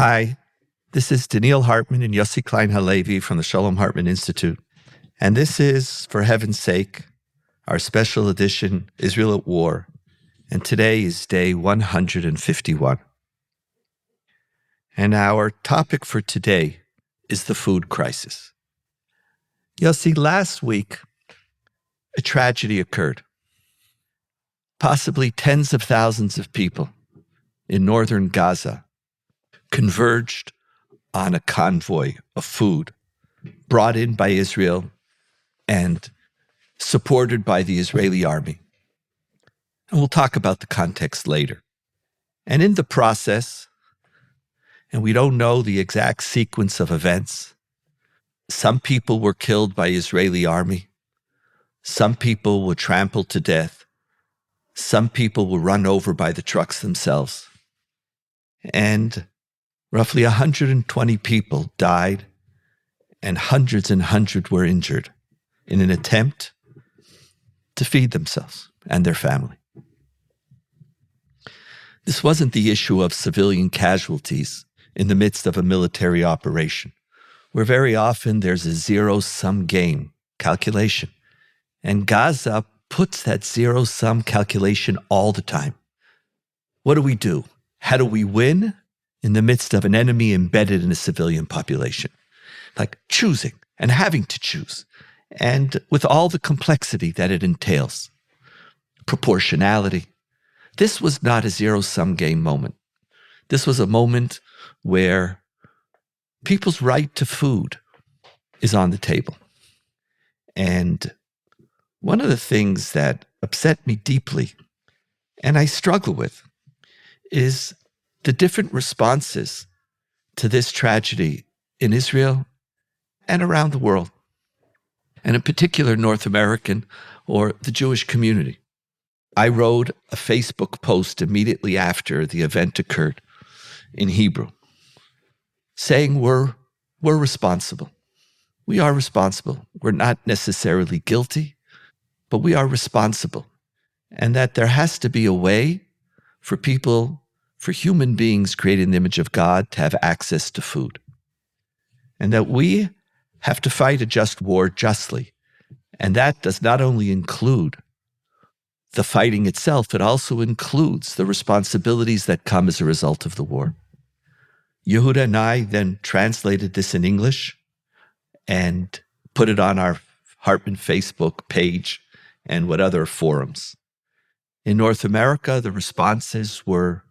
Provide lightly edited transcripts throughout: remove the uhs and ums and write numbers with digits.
Hi, this is Donniel Hartman and Yossi Klein Halevi from the Shalom Hartman Institute. And this is, for heaven's sake, our special edition, Israel at War. And today is day 151. And our topic for today is the food crisis. Yossi, last week, a tragedy occurred. Possibly tens of thousands of people in northern Gaza converged on a convoy of food brought in by Israel and supported by the Israeli army. And we'll talk about the context later. And in the process, and we don't know the exact sequence of events, some people were killed by Israeli army. Some people were trampled to death. Some people were run over by the trucks themselves. And roughly 120 people died and hundreds were injured in an attempt to feed themselves and their family. This wasn't the issue of civilian casualties in the midst of a military operation, where very often there's a zero-sum game calculation. And Gaza puts that zero-sum calculation all the time. What do? How do we win in the midst of an enemy embedded in a civilian population? Like choosing and having to choose, and with all the complexity that it entails. Proportionality. This was not a zero-sum game moment. This was a moment where people's right to food is on the table. And one of the things that upset me deeply, and I struggle with, is the different responses to this tragedy in Israel and around the world, and in particular North American or the Jewish community. I wrote a Facebook post immediately after the event occurred in Hebrew, saying we're responsible. We are responsible. We're not necessarily guilty, but we are responsible. And that there has to be a way for people, for human beings created in the image of God, to have access to food. And that we have to fight a just war justly. And that does not only include the fighting itself, it also includes the responsibilities that come as a result of the war. Yehuda and I then translated this in English and put it on our Hartman Facebook page and what other forums. In North America, the responses were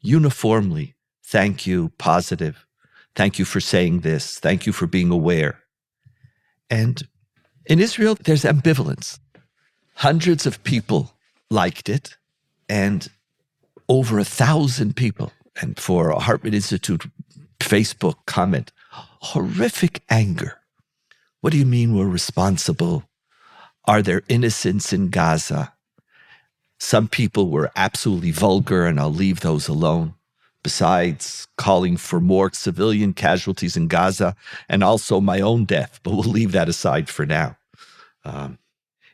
uniformly, thank you, positive. Thank you for saying this. Thank you for being aware. And in Israel, there's ambivalence. Hundreds of people liked it, and over 1,000 people, and for a Hartman Institute Facebook comment, horrific anger. What do you mean we're responsible? Are there innocents in Gaza? Some people were absolutely vulgar, and I'll leave those alone, besides calling for more civilian casualties in Gaza and also my own death, but we'll leave that aside for now.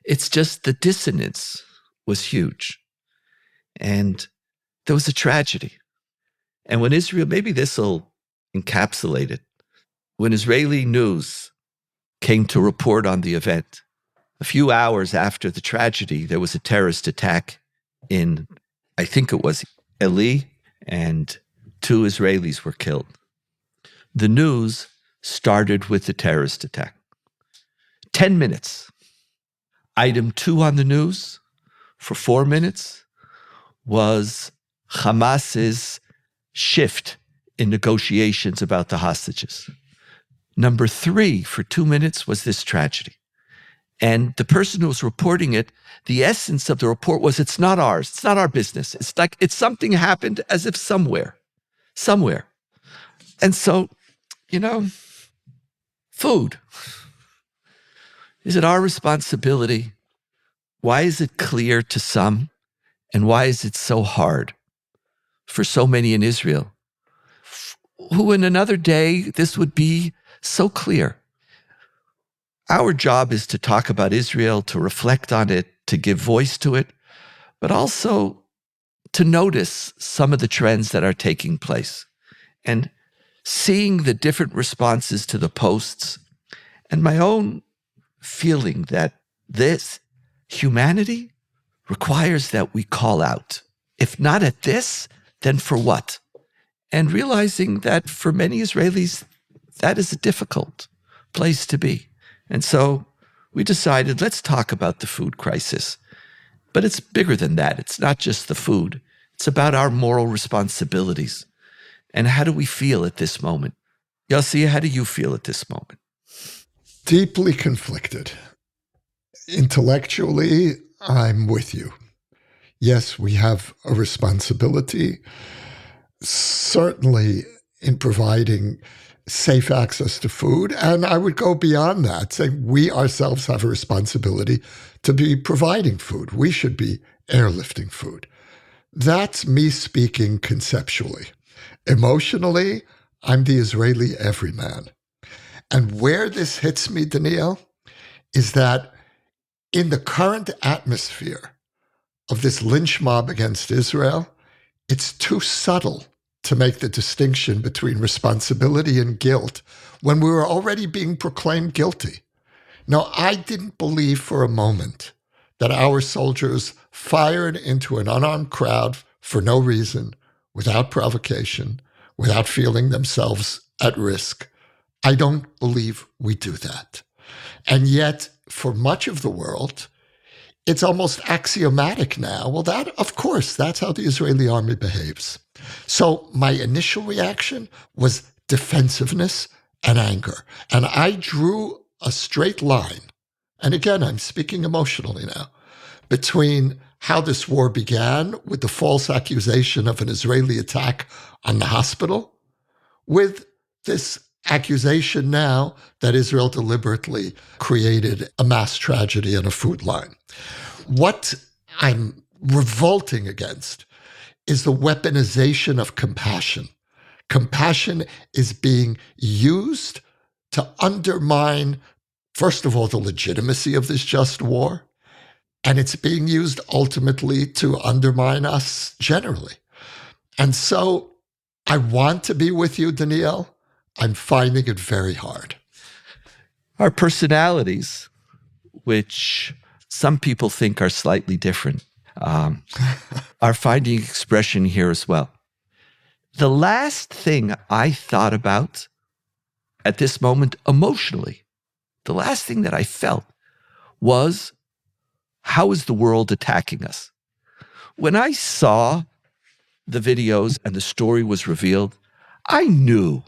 It's just the dissonance was huge. And there was a tragedy. And when Israel, maybe this will encapsulate it, when Israeli news came to report on the event, a few hours after the tragedy, there was a terrorist attack in, I think it was Eli, and 2 Israelis were killed. The news started with the terrorist attack. 10 minutes. Item 2 on the news for 4 minutes was Hamas's shift in negotiations about the hostages. Number 3 for 2 minutes was this tragedy. And the person who was reporting it, the essence of the report was, it's not ours. It's not our business. It's like it's something happened as if somewhere. And so, food. Is it our responsibility? Why is it clear to some? And why is it so hard for so many in Israel, who in another day, this would be so clear? Our job is to talk about Israel, to reflect on it, to give voice to it, but also to notice some of the trends that are taking place. And seeing the different responses to the posts, and my own feeling that this humanity requires that we call out. If not at this, then for what? And realizing that for many Israelis, that is a difficult place to be. And so we decided, let's talk about the food crisis. But it's bigger than that. It's not just the food. It's about our moral responsibilities. And how do we feel at this moment? Yossi, how do you feel at this moment? Deeply conflicted. Intellectually, I'm with you. Yes, we have a responsibility, certainly in providing safe access to food. And I would go beyond that, saying we ourselves have a responsibility to be providing food. We should be airlifting food. That's me speaking conceptually. Emotionally, I'm the Israeli everyman. And where this hits me, Donniel, is that in the current atmosphere of this lynch mob against Israel, it's too subtle to make the distinction between responsibility and guilt when we were already being proclaimed guilty. Now, I didn't believe for a moment that our soldiers fired into an unarmed crowd for no reason, without provocation, without feeling themselves at risk. I don't believe we do that. And yet, for much of the world, it's almost axiomatic now. Well, that, of course, that's how the Israeli army behaves. So my initial reaction was defensiveness and anger. And I drew a straight line, and again, I'm speaking emotionally now, between how this war began with the false accusation of an Israeli attack on the hospital, with this accusation now that Israel deliberately created a mass tragedy and a food line. What I'm revolting against is the weaponization of compassion. Compassion is being used to undermine, first of all, the legitimacy of this just war, and it's being used ultimately to undermine us generally. And so I want to be with you, Donniel. I'm finding it very hard. Our personalities, which some people think are slightly different, are finding expression here as well. The last thing I thought about at this moment emotionally, the last thing that I felt was, how is the world attacking us? When I saw the videos and the story was revealed, I knew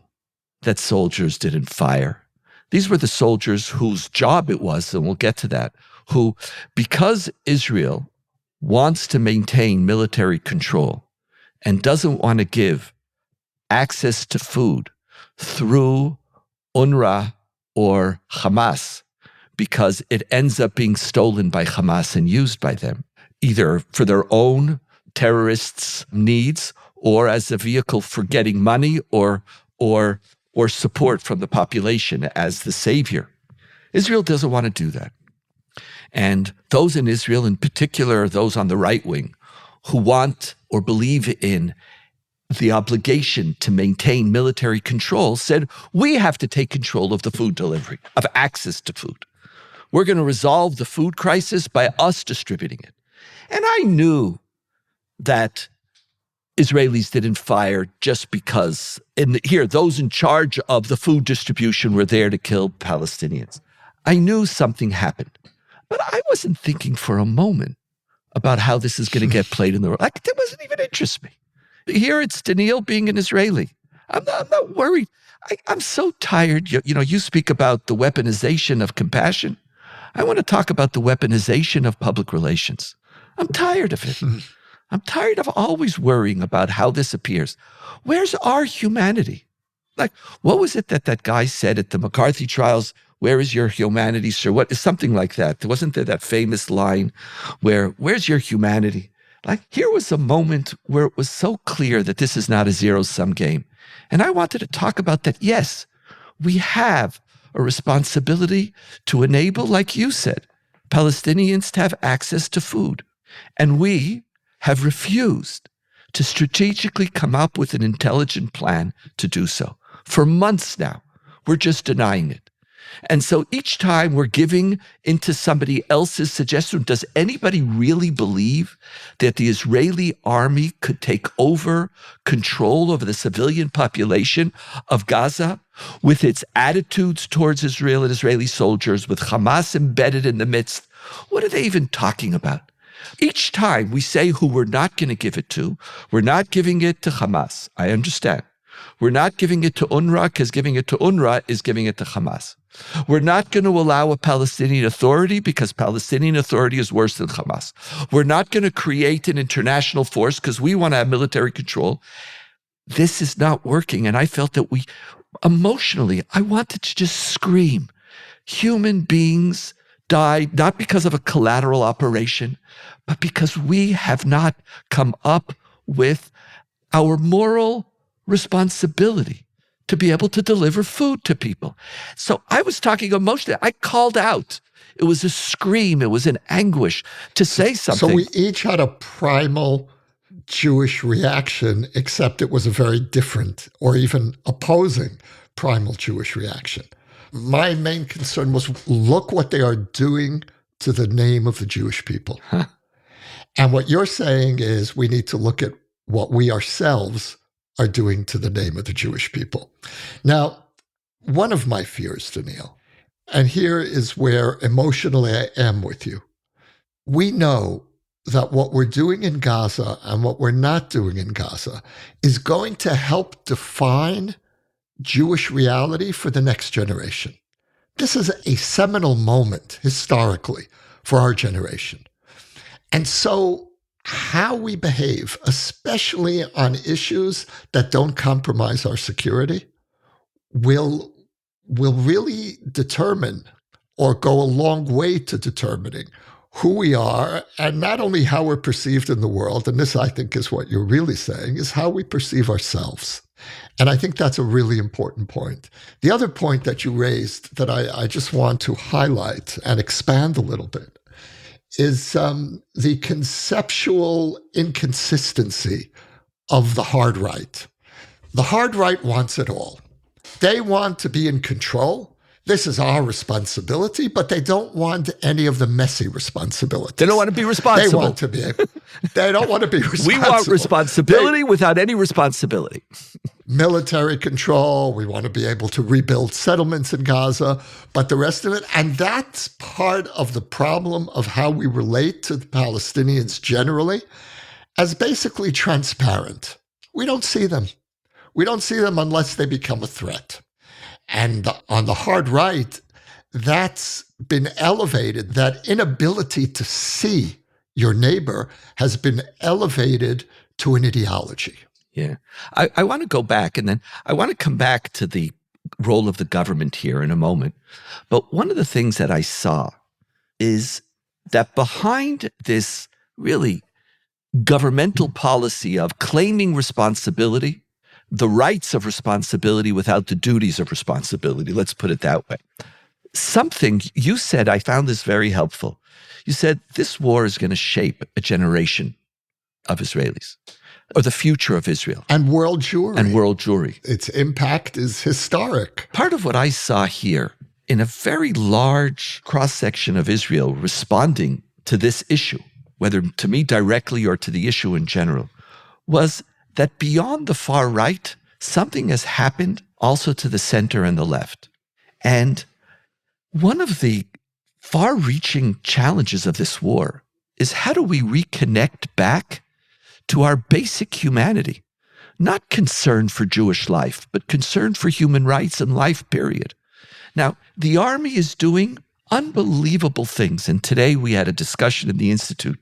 that soldiers didn't fire. These were the soldiers whose job it was, and we'll get to that, who, because Israel wants to maintain military control and doesn't want to give access to food through UNRWA or Hamas, because it ends up being stolen by Hamas and used by them, either for their own terrorists' needs or as a vehicle for getting money or support from the population as the savior. Israel doesn't want to do that. And those in Israel, in particular, those on the right wing, who want or believe in the obligation to maintain military control, said, we have to take control of the food delivery, of access to food. We're going to resolve the food crisis by us distributing it. And I knew that Israelis didn't fire just because those in charge of the food distribution were there to kill Palestinians. I knew something happened, but I wasn't thinking for a moment about how this is going to get played in the world. It wasn't even interest me. Here it's Donniel being an Israeli. I'm not worried. I'm so tired. You speak about the weaponization of compassion. I want to talk about the weaponization of public relations. I'm tired of it. I'm tired of always worrying about how this appears. Where's our humanity? Like, what was it that guy said at the McCarthy trials? Where is your humanity, sir? What is something like that? Wasn't there that famous line where's your humanity? Like, here was a moment where it was so clear that this is not a zero-sum game. And I wanted to talk about that. Yes, we have a responsibility to enable, like you said, Palestinians to have access to food. And we have refused to strategically come up with an intelligent plan to do so. For months now, we're just denying it. And so each time we're giving into somebody else's suggestion, does anybody really believe that the Israeli army could take over control over the civilian population of Gaza with its attitudes towards Israel and Israeli soldiers, with Hamas embedded in the midst? What are they even talking about? Each time we say who we're not going to give it to, we're not giving it to Hamas. I understand. We're not giving it to UNRWA because giving it to UNRWA is giving it to Hamas. We're not going to allow a Palestinian Authority because Palestinian Authority is worse than Hamas. We're not going to create an international force because we want to have military control. This is not working. And I felt that emotionally, I wanted to just scream. Human beings died not because of a collateral operation, but because we have not come up with our moral responsibility to be able to deliver food to people. So I was talking emotionally. I called out. It was a scream. It was an anguish to say something. So we each had a primal Jewish reaction, except it was a very different or even opposing primal Jewish reaction. My main concern was, look what they are doing to the name of the Jewish people. Huh. And what you're saying is we need to look at what we ourselves are doing to the name of the Jewish people. Now, one of my fears, Donniel, and here is where emotionally I am with you. We know that what we're doing in Gaza and what we're not doing in Gaza is going to help define Jewish reality for the next generation. This is a seminal moment historically for our generation. And so how we behave, especially on issues that don't compromise our security, will really determine or go a long way to determining who we are, and not only how we're perceived in the world, and this I think is what you're really saying, is how we perceive ourselves. And I think that's a really important point. The other point that you raised that I just want to highlight and expand a little bit is the conceptual inconsistency of the hard right. The hard right wants it all. They want to be in control. This is our responsibility, but they don't want any of the messy responsibilities. They don't want to be responsible. They don't want to be responsible. We want responsibility without any responsibility. Military control. We want to be able to rebuild settlements in Gaza, but the rest of it, and that's part of the problem of how we relate to the Palestinians generally, as basically transparent. We don't see them. We don't see them unless they become a threat. And on the hard right, that's been elevated. That inability to see your neighbor has been elevated to an ideology. Yeah. I want to go back, and then I want to come back to the role of the government here in a moment. But one of the things that I saw is that behind this really governmental policy of claiming responsibility, the rights of responsibility without the duties of responsibility, let's put it that way. Something you said, I found this very helpful. You said this war is going to shape a generation of Israelis, or the future of Israel. And world Jewry. Its impact is historic. Part of what I saw here in a very large cross-section of Israel responding to this issue, whether to me directly or to the issue in general, was that beyond the far right, something has happened also to the center and the left. And one of the far-reaching challenges of this war is, how do we reconnect back to our basic humanity? Not concern for Jewish life, but concern for human rights and life, period. Now, the army is doing unbelievable things. And today we had a discussion in the Institute.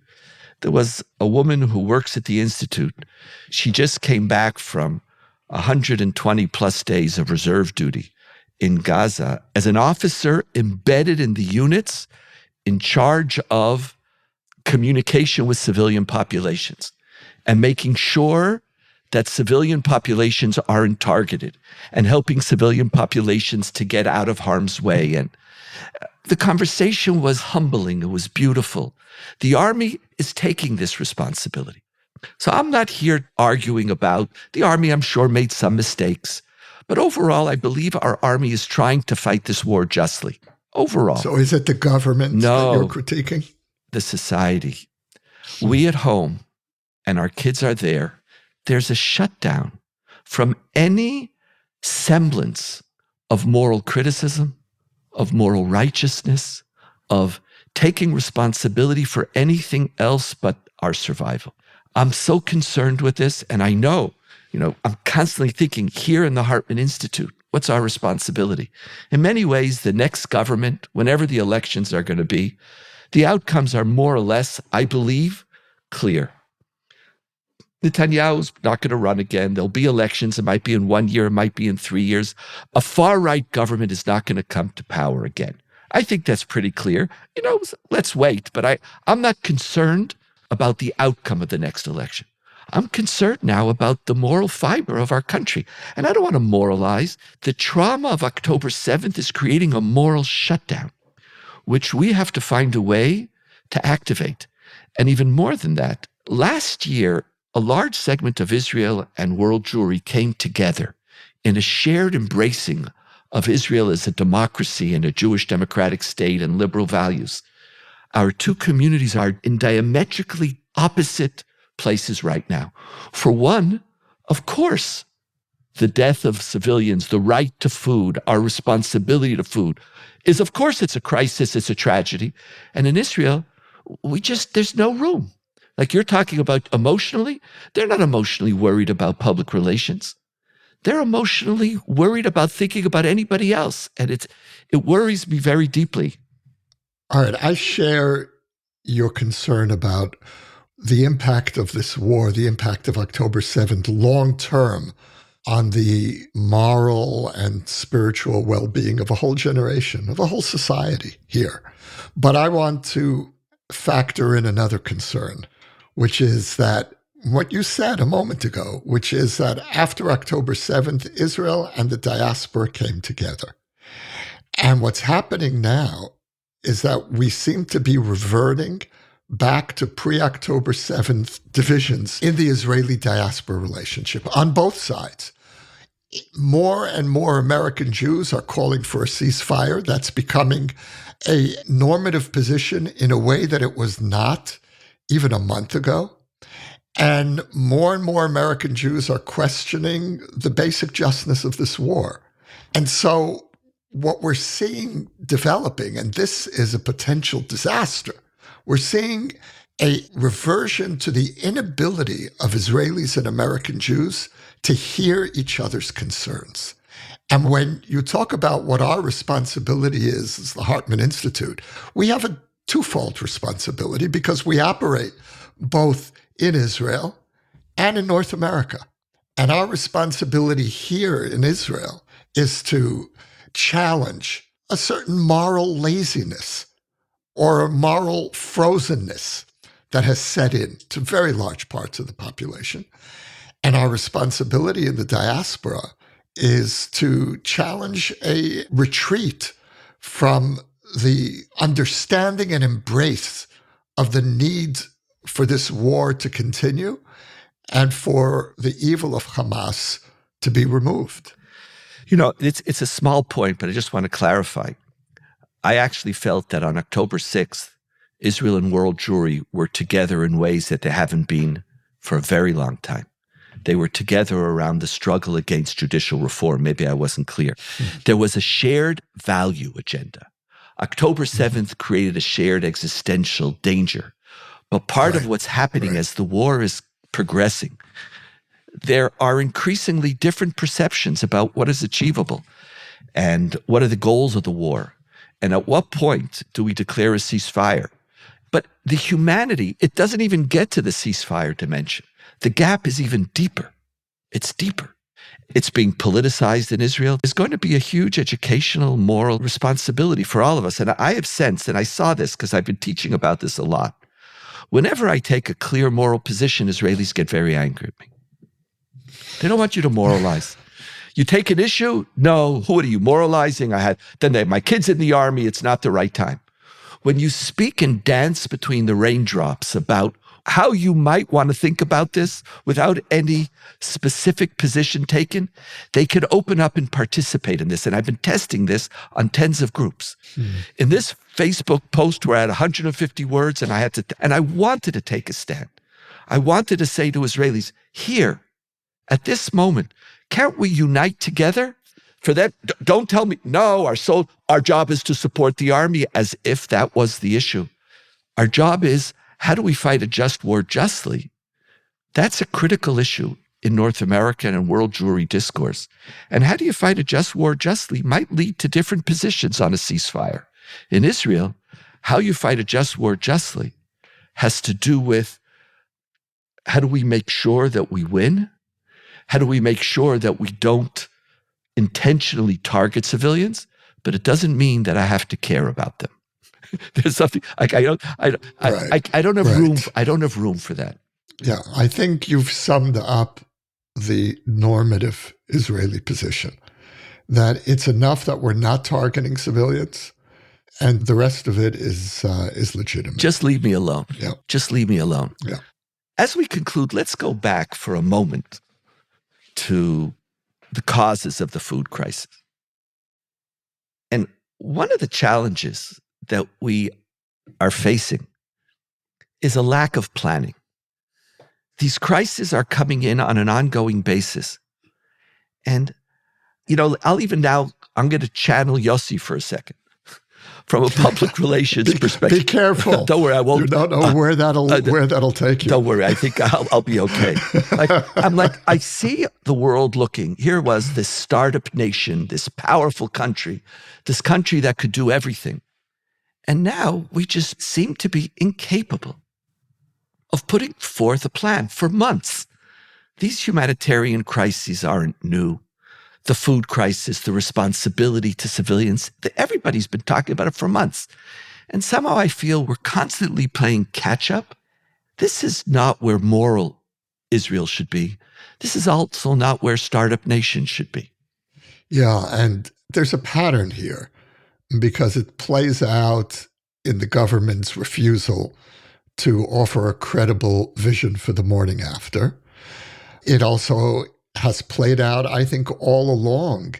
There was a woman who works at the Institute. She just came back from 120 plus days of reserve duty in Gaza as an officer embedded in the units in charge of communication with civilian populations and making sure that civilian populations aren't targeted and helping civilian populations to get out of harm's way. And the conversation was humbling. It was beautiful. The army is taking this responsibility. So I'm not here arguing about the army. I'm sure made some mistakes, But overall, I believe our army is trying to fight this war justly. Overall. So is it the government that you're critiquing? The society. We at home, and our kids are there, there's a shutdown from any semblance of moral criticism, of moral righteousness, of taking responsibility for anything else but our survival. I'm so concerned with this, and I know, I'm constantly thinking here in the Hartman Institute, what's our responsibility? In many ways, the next government, whenever the elections are going to be, the outcomes are more or less, I believe, clear. Netanyahu's not going to run again. There'll be elections. It might be in 1 year. It might be in 3 years. A far-right government is not going to come to power again. I think that's pretty clear. Let's wait. But I'm not concerned about the outcome of the next election. I'm concerned now about the moral fiber of our country. And I don't want to moralize. The trauma of October 7th is creating a moral shutdown, which we have to find a way to activate. And even more than that, last year, a large segment of Israel and world Jewry came together in a shared embracing of Israel as a democracy and a Jewish democratic state and liberal values. Our two communities are in diametrically opposite places right now. For one, of course, the death of civilians, the right to food, our responsibility to food is, of course, it's a crisis, it's a tragedy. And in Israel, there's no room. Like you're talking about emotionally, they're not emotionally worried about public relations. They're emotionally worried about thinking about anybody else. And it worries me very deeply. All right, I share your concern about the impact of this war, the impact of October 7th, long-term on the moral and spiritual well-being of a whole generation, of a whole society here. But I want to factor in another concern, which is that what you said a moment ago, which is that after October 7th, Israel and the diaspora came together. And what's happening now is that we seem to be reverting back to pre-October 7th divisions in the Israeli diaspora relationship on both sides. More and more American Jews are calling for a ceasefire. That's becoming a normative position in a way that it was not even a month ago. And more American Jews are questioning the basic justness of this war. And so what we're seeing developing, and this is a potential disaster, we're seeing a reversion to the inability of Israelis and American Jews to hear each other's concerns. And when you talk about what our responsibility is as the Hartman Institute, we have a twofold responsibility because we operate both in Israel and in North America. And our responsibility here in Israel is to challenge a certain moral laziness or a moral frozenness that has set in to very large parts of the population. And our responsibility in the diaspora is to challenge a retreat from the understanding and embrace of the need for this war to continue and for the evil of Hamas to be removed. It's a small point, but I just want to clarify. I actually felt that on October 6th, Israel and world Jewry were together in ways that they haven't been for a very long time. They were together around the struggle against judicial reform. Maybe I wasn't clear. There was a shared value agenda. October 7th created a shared existential danger. But part of what's happening as the war is progressing, there are increasingly different perceptions about what is achievable and what are the goals of the war. And at what point do we declare a ceasefire? But the humanity, it doesn't even get to the ceasefire dimension. The gap is even deeper. It's deeper. It's being politicized in Israel. There's going to be a huge educational, moral responsibility for all of us. And I have sensed, and I saw this because I've been teaching about this a lot. Whenever I take a clear moral position, Israelis get very angry at me. They don't want you to moralize. You take an issue? No. Who are you moralizing? My kid's in the army. It's not the right time. When you speak and dance between the raindrops about how you might want to think about this without any specific position taken, they could open up and participate in this. And I've been testing this on tens of groups. In this Facebook post where I had 150 words and I wanted to take a stand. I wanted to say to Israelis, here, at this moment, can't we unite together? For that, don't tell me, no, our job is to support the army, as if that was the issue. Our job is, how do we fight a just war justly? That's a critical issue in North American and world Jewry discourse. And how do you fight a just war justly might lead to different positions on a ceasefire. In Israel, how you fight a just war justly has to do with, how do we make sure that we win? How do we make sure that we don't intentionally target civilians? But it doesn't mean that I have to care about them. There's something like I don't have room. I don't have room for that. Yeah, I think you've summed up the normative Israeli position, that it's enough that we're not targeting civilians, and the rest of it is legitimate. Just leave me alone. Yeah. Just leave me alone. Yeah. As we conclude, let's go back for a moment to the causes of the food crisis. And one of the challenges that we are facing is a lack of planning. These crises are coming in on an ongoing basis. And, I'm going to channel Yossi for a second. From a public relations perspective. Be careful. Don't worry, I won't. You don't know where that'll take you. Don't worry, I think I'll be okay. I see the world looking. Here was this startup nation, this powerful country, this country that could do everything. And now we just seem to be incapable of putting forth a plan for months. These humanitarian crises aren't new. The food crisis, the responsibility to civilians, everybody's been talking about it for months. And somehow I feel we're constantly playing catch up. This is not where moral Israel should be. This is also not where startup nations should be. Yeah, and there's a pattern here because it plays out in the government's refusal to offer a credible vision for the morning after. It also has played out, I think, all along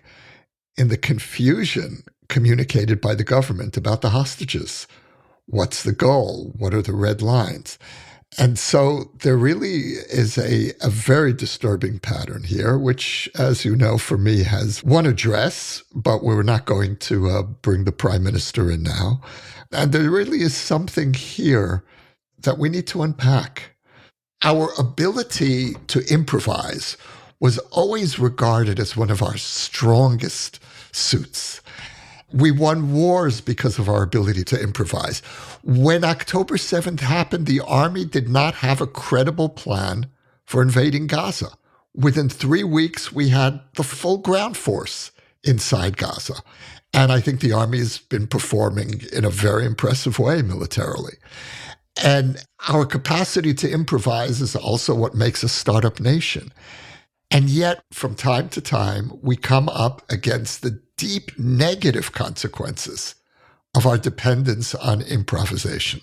in the confusion communicated by the government about the hostages. What's the goal? What are the red lines? And so there really is a very disturbing pattern here, which, as you know, for me has one address, but we're not going to bring the prime minister in now. And there really is something here that we need to unpack. Our ability to improvise was always regarded as one of our strongest suits. We won wars because of our ability to improvise. When October 7th happened, the army did not have a credible plan for invading Gaza. Within 3 weeks, we had the full ground force inside Gaza. And I think the army has been performing in a very impressive way militarily. And our capacity to improvise is also what makes a startup nation. And yet, from time to time, we come up against the deep negative consequences of our dependence on improvisation.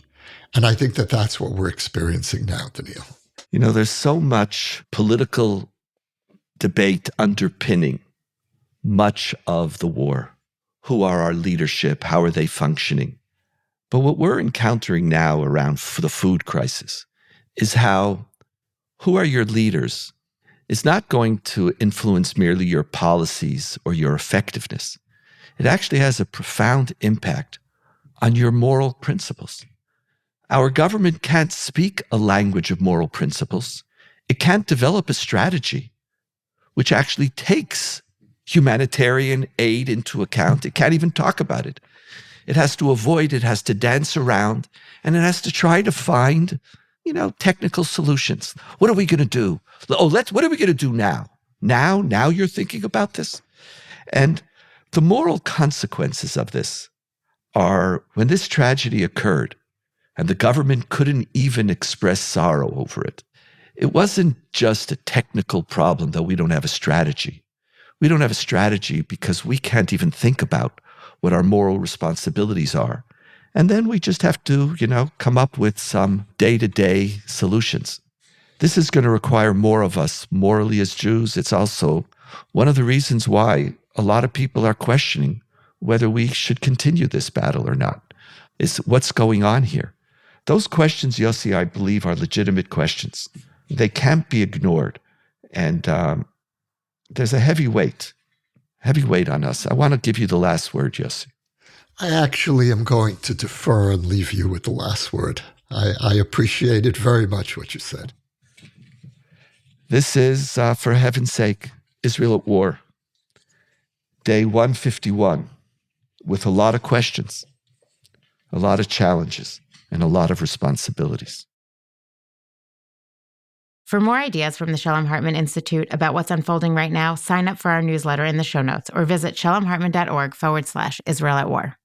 And I think that that's what we're experiencing now, Donniel. There's so much political debate underpinning much of the war. Who are our leadership? How are they functioning? But what we're encountering now around the food crisis is who are your leaders is not going to influence merely your policies or your effectiveness. It actually has a profound impact on your moral principles. Our government can't speak a language of moral principles. It can't develop a strategy which actually takes humanitarian aid into account. It can't even talk about it. It has to avoid, it has to dance around, and it has to try to find technical solutions. What are we going to do? What are we going to do now? Now you're thinking about this? And the moral consequences of this are when this tragedy occurred and the government couldn't even express sorrow over it. It wasn't just a technical problem that we don't have a strategy. We don't have a strategy because we can't even think about what our moral responsibilities are. And then we just have to, come up with some day-to-day solutions. This is going to require more of us morally as Jews. It's also one of the reasons why a lot of people are questioning whether we should continue this battle or not, is what's going on here. Those questions, Yossi, I believe are legitimate questions. They can't be ignored. And there's a heavy weight on us. I want to give you the last word, Yossi. I actually am going to defer and leave you with the last word. I appreciated very much what you said. This is, for heaven's sake, Israel at War. Day 151, with a lot of questions, a lot of challenges, and a lot of responsibilities. For more ideas from the Shalom Hartman Institute about what's unfolding right now, sign up for our newsletter in the show notes or visit shalomhartman.org/Israel at War.